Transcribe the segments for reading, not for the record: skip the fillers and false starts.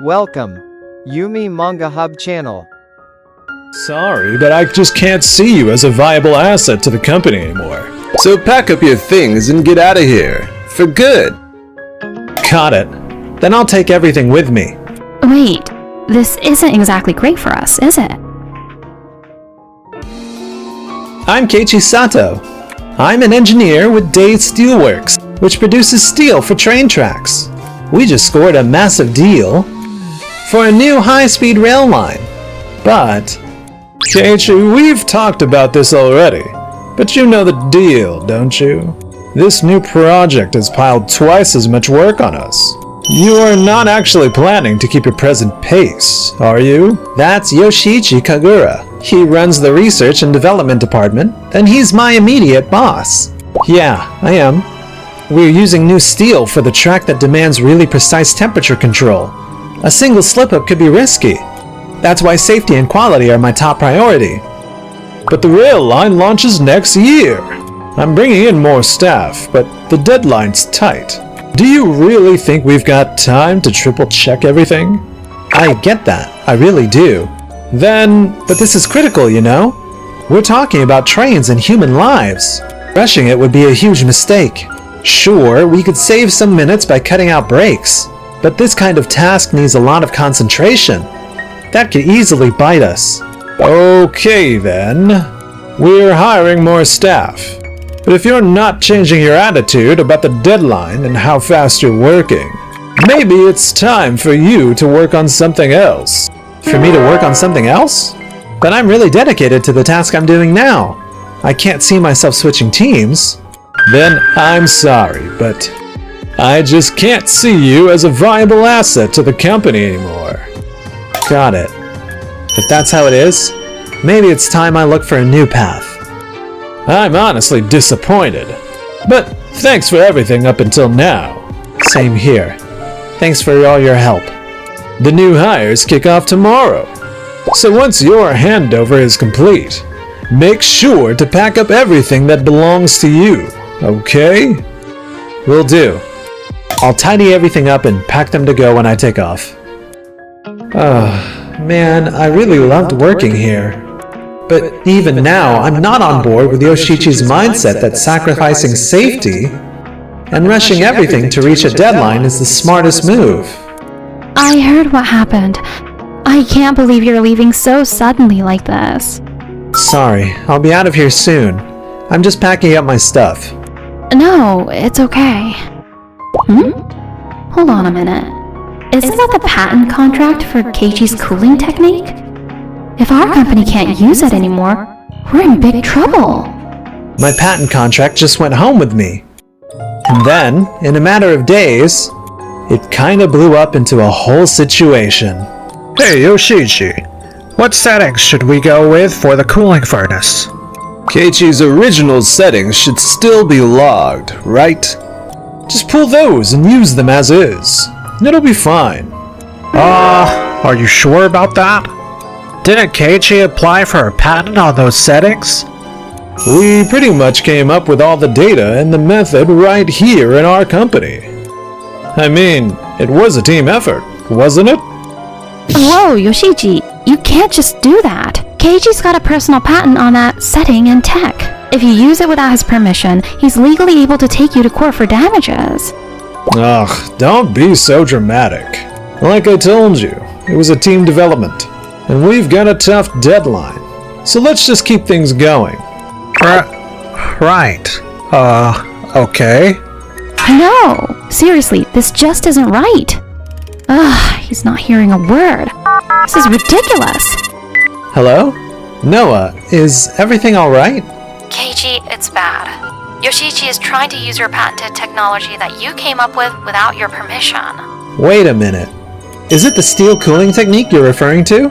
Welcome, Yume Manga Hub channel. Sorry, but I just can't see you as a viable asset to the company anymore. So pack up your things and get out of here. For good. Got it. Then I'll take everything with me. Wait, this isn't exactly great for us, is it? I'm Keiichi Sato. I'm an engineer with Day Steelworks, which produces steel for train tracks. We just scored a massive deal for a new high-speed rail line. But Keiichi, we've talked about this already. But you know the deal, don't you? This new project has piled twice as much work on us. You are not actually planning to keep your present pace, are you? That's Yoshiichi Kagura. He runs the research and development department, and he's my immediate boss. Yeah, I am. We're using new steel for the track that demands really precise temperature control. A single slip-up could be risky. That's why safety and quality are my top priority. But the rail line launches next year. I'm bringing in more staff, but the deadline's tight. Do you really think we've got time to triple-check everything? I get that, I really do. But this is critical, you know? We're talking about trains and human lives. Rushing it would be a huge mistake. Sure, we could save some minutes by cutting out breaks, but this kind of task needs a lot of concentration. That could easily bite us. Okay then. We're hiring more staff. But if you're not changing your attitude about the deadline and how fast you're working, maybe it's time for you to work on something else. For me to work on something else? But I'm really dedicated to the task I'm doing now. I can't see myself switching teams. Then I'm sorry, but I just can't see you as a viable asset to the company anymore. Got it. If that's how it is, maybe it's time I look for a new path. I'm honestly disappointed, but thanks for everything up until now. Same here. Thanks for all your help. The new hires kick off tomorrow, so once your handover is complete, make sure to pack up everything that belongs to you, okay? Will do. I'll tidy everything up and pack them to go when I take off. Man, I really loved working here. But even now, I'm not on board with Yoshiichi's mindset that sacrificing safety and rushing everything to reach a deadline is the smartest move. I heard what happened. I can't believe you're leaving so suddenly like this. Sorry, I'll be out of here soon. I'm just packing up my stuff. No, it's okay. Hold on a minute. Isn't that the patent contract for Keiichi's cooling technique? If our company can't use it anymore, we're in big trouble. My patent contract just went home with me. And then, in a matter of days, it kinda blew up into a whole situation. Hey Yoshiichi, what settings should we go with for the cooling furnace? Keiichi's original settings should still be logged, right? Just pull those and use them as is. It'll be fine. Are you sure about that? Didn't Keiichi apply for a patent on those settings? We pretty much came up with all the data and the method right here in our company. I mean, it was a team effort, wasn't it? Whoa, Yoshiichi, you can't just do that. Keiichi's got a personal patent on that setting in tech. If you use it without his permission, he's legally able to take you to court for damages. Ugh, don't be so dramatic. Like I told you, it was a team development, and we've got a tough deadline. So let's just keep things going. Right. Okay. No, seriously, this just isn't right. He's not hearing a word. This is ridiculous. Hello? Noah, is everything alright? Keiichi, it's bad. Yoshiichi is trying to use your patented technology that you came up with without your permission. Wait a minute. Is it the steel cooling technique you're referring to?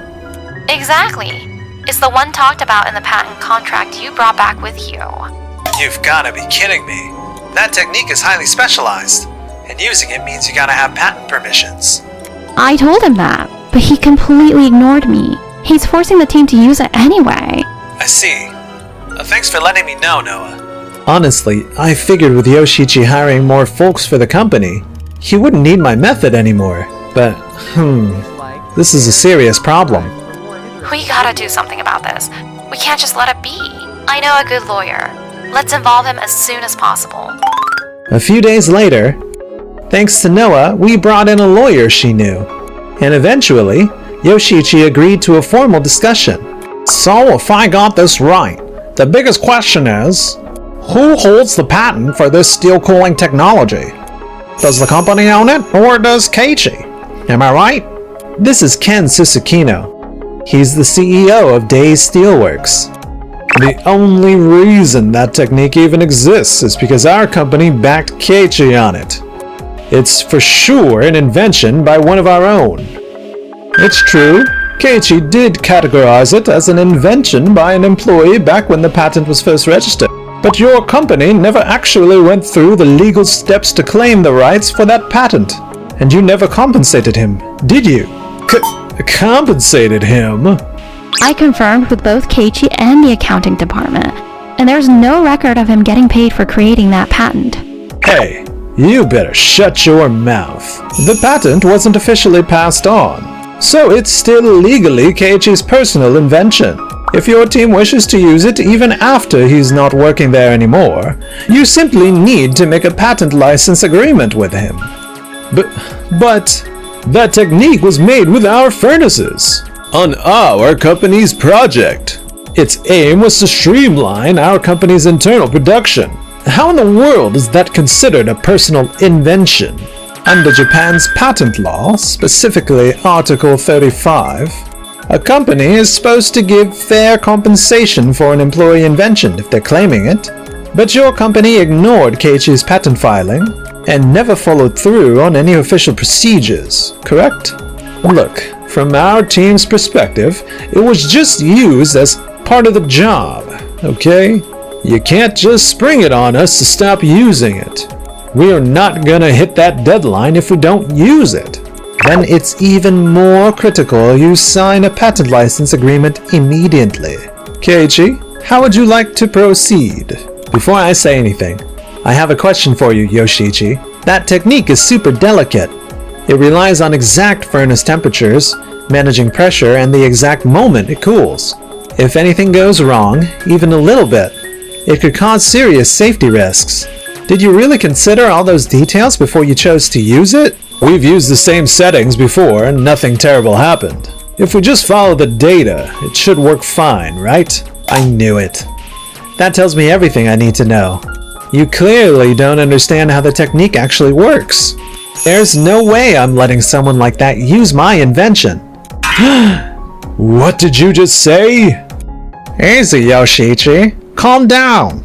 Exactly. It's the one talked about in the patent contract you brought back with you. You've gotta be kidding me. That technique is highly specialized, and using it means you gotta have patent permissions. I told him that, but he completely ignored me. He's forcing the team to use it anyway. I see. Thanks for letting me know, Noah. Honestly, I figured with Yoshiichi hiring more folks for the company, he wouldn't need my method anymore. But, this is a serious problem. We gotta do something about this. We can't just let it be. I know a good lawyer. Let's involve him as soon as possible. A few days later, thanks to Noah, we brought in a lawyer she knew. And eventually, Yoshichi agreed to a formal discussion. So if I got this right, the biggest question is, who holds the patent for this steel cooling technology? Does the company own it, or does Keiichi? Am I right? This is Ken Susukino. He's the CEO of Days Steelworks. The only reason that technique even exists is because our company backed Keiichi on it. It's for sure an invention by one of our own. It's true, Keiichi did categorize it as an invention by an employee back when the patent was first registered. But your company never actually went through the legal steps to claim the rights for that patent. And you never compensated him, did you? Compensated him? I confirmed with both Keiichi and the accounting department, and there's no record of him getting paid for creating that patent. Hey, you better shut your mouth. The patent wasn't officially passed on, so it's still legally Keiichi's personal invention. If your team wishes to use it even after he's not working there anymore, you simply need to make a patent license agreement with him. But that technique was made with our furnaces. On our company's project. Its aim was to streamline our company's internal production. How in the world is that considered a personal invention? Under Japan's patent law, specifically Article 35, a company is supposed to give fair compensation for an employee invention if they're claiming it. But your company ignored Keiichi's patent filing and never followed through on any official procedures, correct? Look, from our team's perspective, it was just used as part of the job, okay? You can't just spring it on us to stop using it. We are not gonna hit that deadline if we don't use it. Then it's even more critical you sign a patent license agreement immediately. Keiichi, how would you like to proceed? Before I say anything, I have a question for you, Yoshichi. That technique is super delicate. It relies on exact furnace temperatures, managing pressure, and the exact moment it cools. If anything goes wrong, even a little bit, it could cause serious safety risks. Did you really consider all those details before you chose to use it? We've used the same settings before and nothing terrible happened. If we just follow the data, it should work fine, right? I knew it. That tells me everything I need to know. You clearly don't understand how the technique actually works. There's no way I'm letting someone like that use my invention. What did you just say? Easy, Yoshichi. Calm down.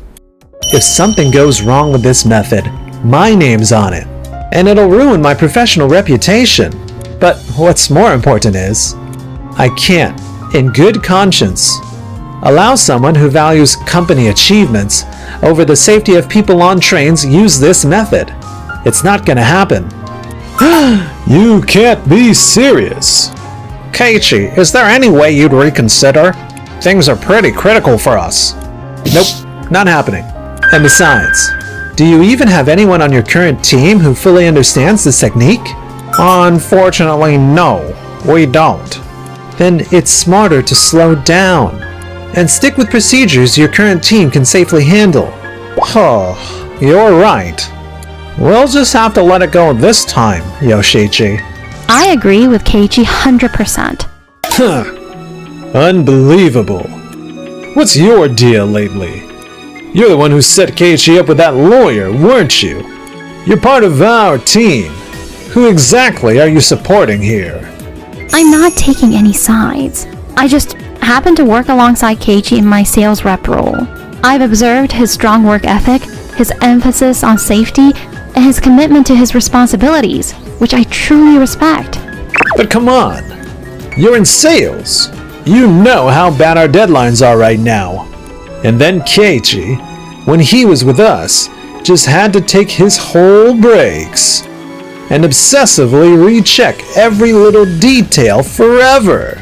If something goes wrong with this method, my name's on it, and it'll ruin my professional reputation. But what's more important is, I can't, in good conscience, allow someone who values company achievements over the safety of people on trains use this method. It's not gonna happen. You can't be serious. Keiichi, is there any way you'd reconsider? Things are pretty critical for us. Nope, not happening. And besides, do you even have anyone on your current team who fully understands this technique? Unfortunately, no, we don't. Then it's smarter to slow down and stick with procedures your current team can safely handle. Oh, you're right. We'll just have to let it go this time, Yoshichi. I agree with Keiichi 100%. Unbelievable. What's your deal lately? You're the one who set Keiichi up with that lawyer, weren't you? You're part of our team. Who exactly are you supporting here? I'm not taking any sides. I just happen to work alongside Keiichi in my sales rep role. I've observed his strong work ethic, his emphasis on safety, and his commitment to his responsibilities, which I truly respect. But come on, you're in sales. You know how bad our deadlines are right now. And then Keiichi, when he was with us, just had to take his whole breaks and obsessively recheck every little detail forever.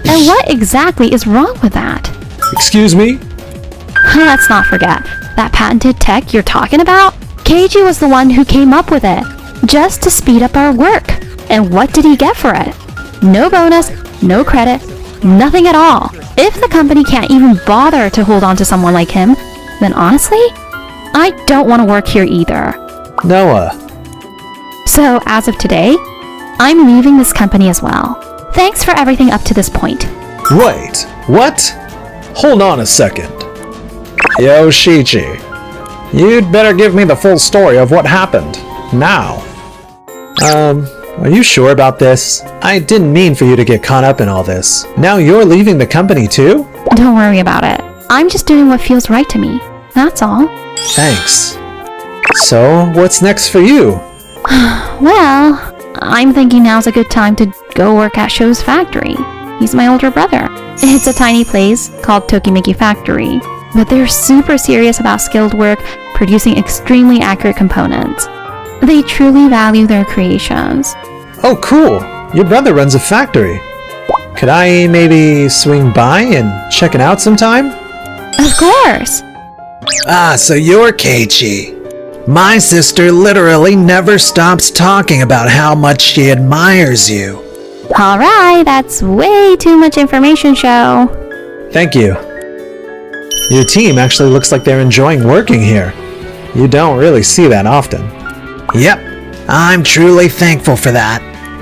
And what exactly is wrong with that? Excuse me? Let's not forget, that patented tech you're talking about? Keiichi was the one who came up with it, just to speed up our work. And what did he get for it? No bonus, no credit, nothing at all. If the company can't even bother to hold on to someone like him, then honestly, I don't want to work here either. Noah, So as of today, I'm leaving this company as well. Thanks for everything up to this point. Wait, what? Hold on a second. Yoshichi, you'd better give me the full story of what happened. Now. are you sure about this? I didn't mean for you to get caught up in all this. Now you're leaving the company too? Don't worry about it. I'm just doing what feels right to me. That's all. Thanks. So, what's next for you? Well, I'm thinking now's a good time to go work at Sho's factory. He's my older brother. It's a tiny place called Tokimeki Factory, but they're super serious about skilled work, producing extremely accurate components. They truly value their creations. Oh, cool. Your brother runs a factory. Could I maybe swing by and check it out sometime? Of course! Ah, so you're Keiichi. My sister literally never stops talking about how much she admires you. Alright, that's way too much information, Sho. Thank you. Your team actually looks like they're enjoying working here. You don't really see that often. Yep, I'm truly thankful for that.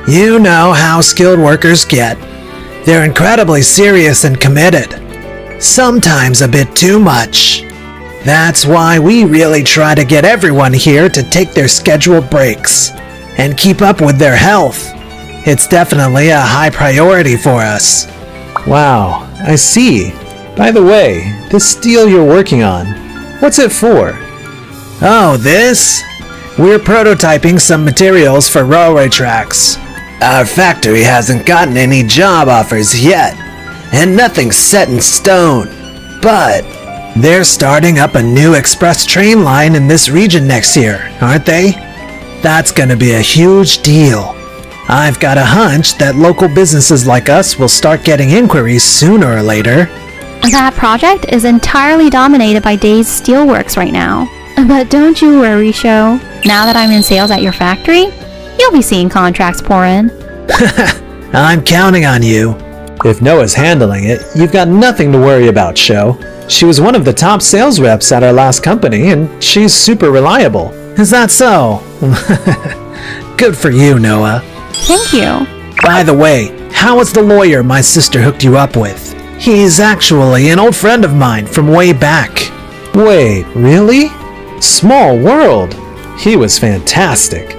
You know how skilled workers get. They're incredibly serious and committed. Sometimes a bit too much. That's why we really try to get everyone here to take their scheduled breaks and keep up with their health. It's definitely a high priority for us. Wow, I see. By the way, this steel you're working on, what's it for? Oh, this? We're prototyping some materials for railway tracks. Our factory hasn't gotten any job offers yet, and nothing's set in stone. But they're starting up a new express train line in this region next year, aren't they? That's gonna be a huge deal. I've got a hunch that local businesses like us will start getting inquiries sooner or later. That project is entirely dominated by Days Steelworks right now. But don't you worry, Sho. Now that I'm in sales at your factory, you'll be seeing contracts pour in. I'm counting on you. If Noah's handling it, you've got nothing to worry about, Sho. She was one of the top sales reps at our last company, and she's super reliable. Is that so? Good for you, Noah. Thank you. By the way, how was the lawyer my sister hooked you up with? He's actually an old friend of mine from way back. Wait, really? Small world! He was fantastic.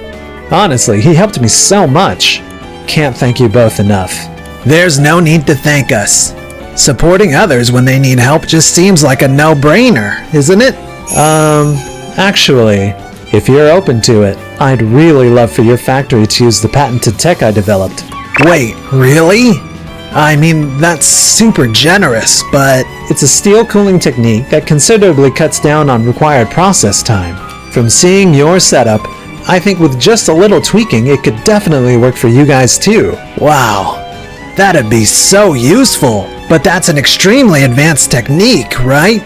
Honestly, he helped me so much. Can't thank you both enough. There's no need to thank us. Supporting others when they need help just seems like a no-brainer, isn't it? Actually, if you're open to it, I'd really love for your factory to use the patented tech I developed. Wait, really? I mean, that's super generous, but... It's a steel cooling technique that considerably cuts down on required process time. From seeing your setup, I think with just a little tweaking, it could definitely work for you guys too. Wow, that'd be so useful. But that's an extremely advanced technique, right?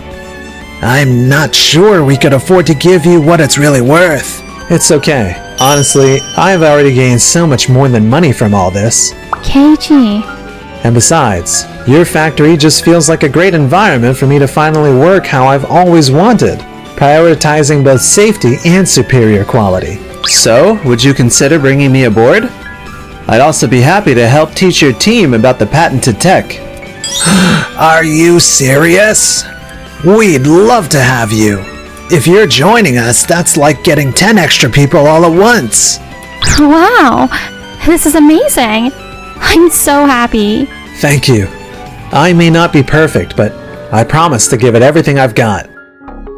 I'm not sure we could afford to give you what it's really worth. It's okay. Honestly, I've already gained so much more than money from all this. Keiichi. And besides, your factory just feels like a great environment for me to finally work how I've always wanted, prioritizing both safety and superior quality. So, would you consider bringing me aboard? I'd also be happy to help teach your team about the patented tech. Are you serious? We'd love to have you. If you're joining us, that's like getting 10 extra people all at once. Wow, this is amazing. I'm so happy. Thank you. I may not be perfect, but I promise to give it everything I've got.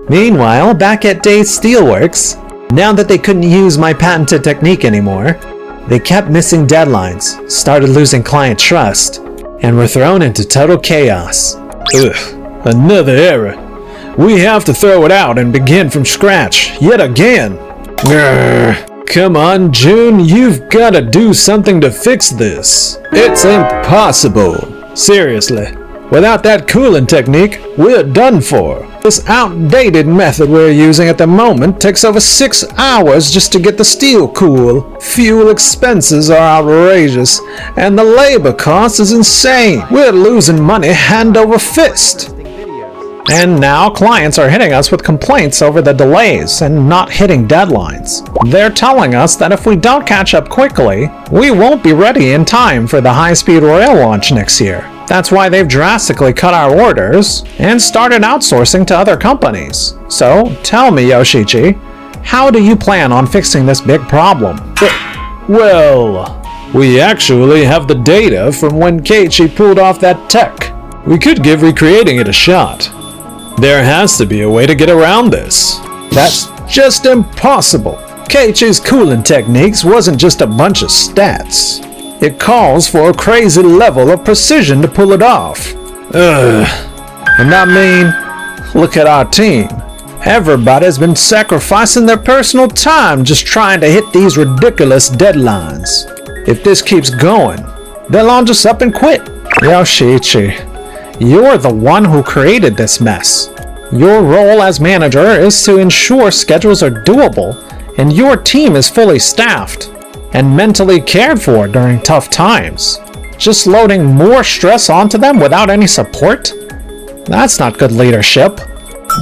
Meanwhile, back at Days Steelworks, now that they couldn't use my patented technique anymore, they kept missing deadlines, started losing client trust, and were thrown into total chaos. Ugh, another error. We have to throw it out and begin from scratch, yet again. Grr. Come on, June, you've gotta do something to fix this. It's impossible. Seriously, without that cooling technique, we're done for. This outdated method we're using at the moment takes over 6 hours just to get the steel cool. Fuel expenses are outrageous, and the labor cost is insane. We're losing money hand over fist. And now clients are hitting us with complaints over the delays and not hitting deadlines. They're telling us that if we don't catch up quickly, we won't be ready in time for the high-speed rail launch next year. That's why they've drastically cut our orders and started outsourcing to other companies. So, tell me, Yoshichi, how do you plan on fixing this big problem? Well, we actually have the data from when Keiichi pulled off that tech. We could give recreating it a shot. There has to be a way to get around this. That's just impossible. Keiichi's cooling techniques wasn't just a bunch of stats. It calls for a crazy level of precision to pull it off. And I mean, look at our team. Everybody's been sacrificing their personal time just trying to hit these ridiculous deadlines. If this keeps going, they'll all just up and quit. Yoshichi, you're the one who created this mess. Your role as manager is to ensure schedules are doable and your team is fully staffed and mentally cared for during tough times. Just loading more stress onto them without any support? That's not good leadership.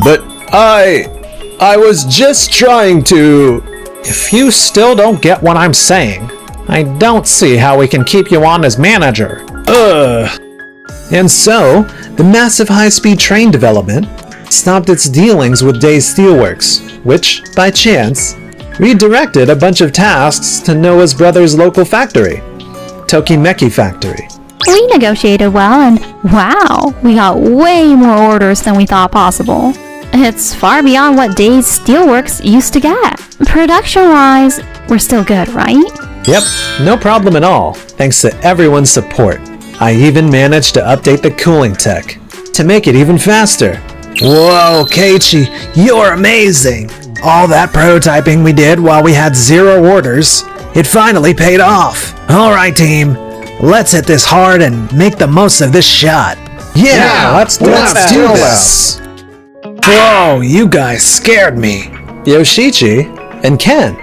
But I was just trying to... If you still don't get what I'm saying, I don't see how we can keep you on as manager. And so, the massive high-speed train development stopped its dealings with Day's Steelworks, which, by chance, redirected a bunch of tasks to Noah's brother's local factory, Tokimeki Factory. We negotiated well, and wow, we got way more orders than we thought possible. It's far beyond what Day's Steelworks used to get. Production-wise, we're still good, right? Yep, no problem at all, thanks to everyone's support. I even managed to update the cooling tech to make it even faster. Whoa, Keiichi, you're amazing! All that prototyping we did while we had 0 orders, it finally paid off. Alright team, let's hit this hard and make the most of this shot. Yeah, let's do this! Whoa, you guys scared me. Yoshichi and Ken,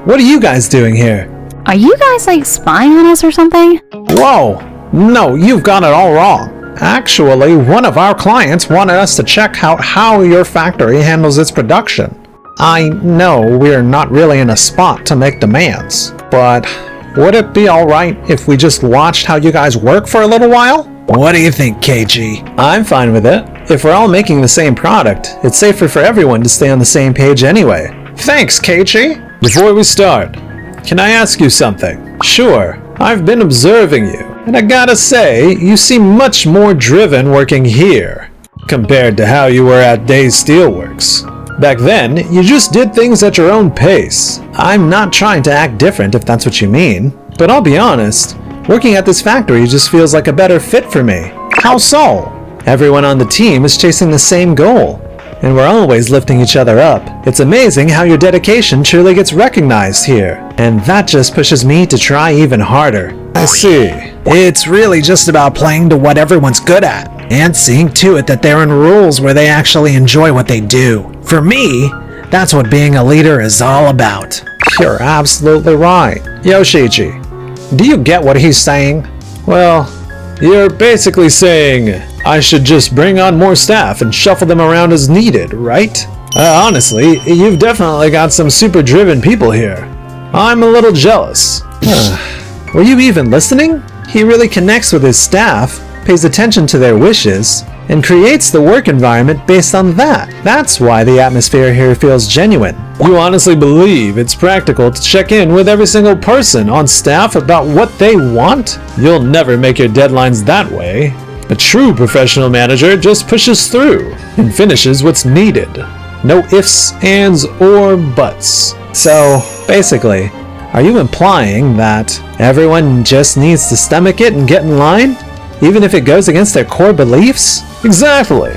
what are you guys doing here? Are you guys like spying on us or something? Whoa, no, you've got it all wrong. Actually, one of our clients wanted us to check out how your factory handles its production. I know we're not really in a spot to make demands, but would it be alright if we just watched how you guys work for a little while? What do you think, Keiichi? I'm fine with it. If we're all making the same product, it's safer for everyone to stay on the same page anyway. Thanks, Keiichi! Before we start, can I ask you something? Sure. I've been observing you, and I gotta say, you seem much more driven working here, compared to how you were at Day's Steelworks. Back then, you just did things at your own pace. I'm not trying to act different if that's what you mean, but I'll be honest, working at this factory just feels like a better fit for me. How so? Everyone on the team is chasing the same goal, and we're always lifting each other up. It's amazing how your dedication truly gets recognized here, and that just pushes me to try even harder. I see. It's really just about playing to what everyone's good at, and seeing to it that they're in roles where they actually enjoy what they do. For me, that's what being a leader is all about. You're absolutely right. Yoshichi, do you get what he's saying? Well, you're basically saying I should just bring on more staff and shuffle them around as needed, right? Honestly, you've definitely got some super driven people here. I'm a little jealous. Were you even listening? He really connects with his staff, pays attention to their wishes, and creates the work environment based on that. That's why the atmosphere here feels genuine. You honestly believe it's practical to check in with every single person on staff about what they want? You'll never make your deadlines that way. A true professional manager just pushes through and finishes what's needed. No ifs, ands, or buts. So, basically, are you implying that everyone just needs to stomach it and get in line? Even if it goes against their core beliefs? Exactly.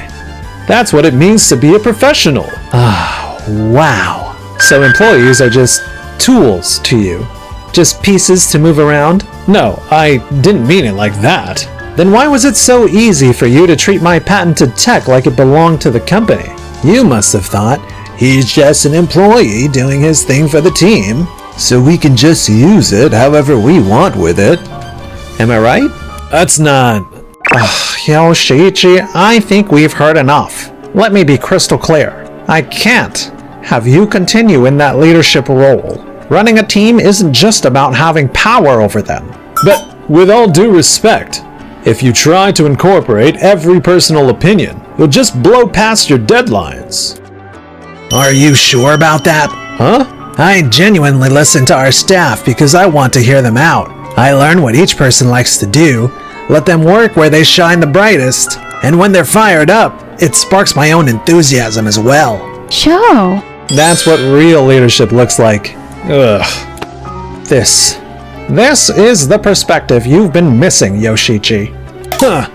That's what it means to be a professional. Wow. So employees are just tools to you? Just pieces to move around? No, I didn't mean it like that. Then why was it so easy for you to treat my patented tech like it belonged to the company? You must have thought he's just an employee doing his thing for the team, so we can just use it however we want with it. Am I right? That's not... Yoshiichi, I think we've heard enough. Let me be crystal clear. I can't have you continue in that leadership role. Running a team isn't just about having power over them. But with all due respect, if you try to incorporate every personal opinion, you'll just blow past your deadlines. Are you sure about that? Huh? I genuinely listen to our staff because I want to hear them out. I learn what each person likes to do, let them work where they shine the brightest, and when they're fired up, it sparks my own enthusiasm as well. Joe! That's what real leadership looks like. Ugh. This is the perspective you've been missing, Yoshiichi. Huh.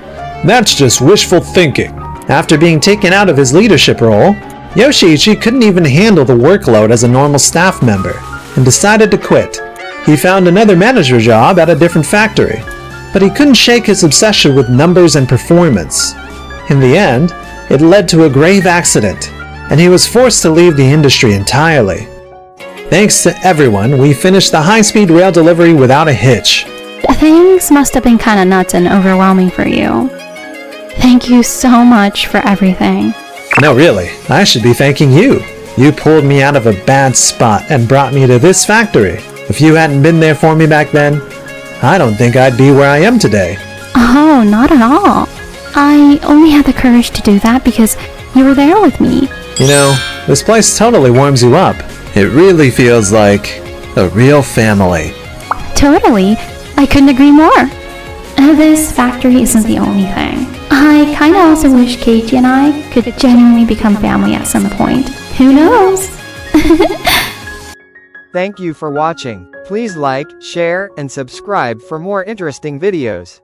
That's just wishful thinking. After being taken out of his leadership role, Yoshiichi couldn't even handle the workload as a normal staff member and decided to quit. He found another manager job at a different factory, but he couldn't shake his obsession with numbers and performance. In the end, it led to a grave accident, and he was forced to leave the industry entirely. Thanks to everyone, we finished the high-speed rail delivery without a hitch. Things must have been kinda nuts and overwhelming for you. Thank you so much for everything. No, really, I should be thanking you. You pulled me out of a bad spot and brought me to this factory. If you hadn't been there for me back then, I don't think I'd be where I am today. Oh, not at all. I only had the courage to do that because you were there with me. You know, this place totally warms you up. It really feels like a real family. Totally. I couldn't agree more. This factory isn't the only thing. I kinda also wish Keiichi and I could genuinely become family at some point. Who knows? Thank you for watching. Please like, share, and subscribe for more interesting videos.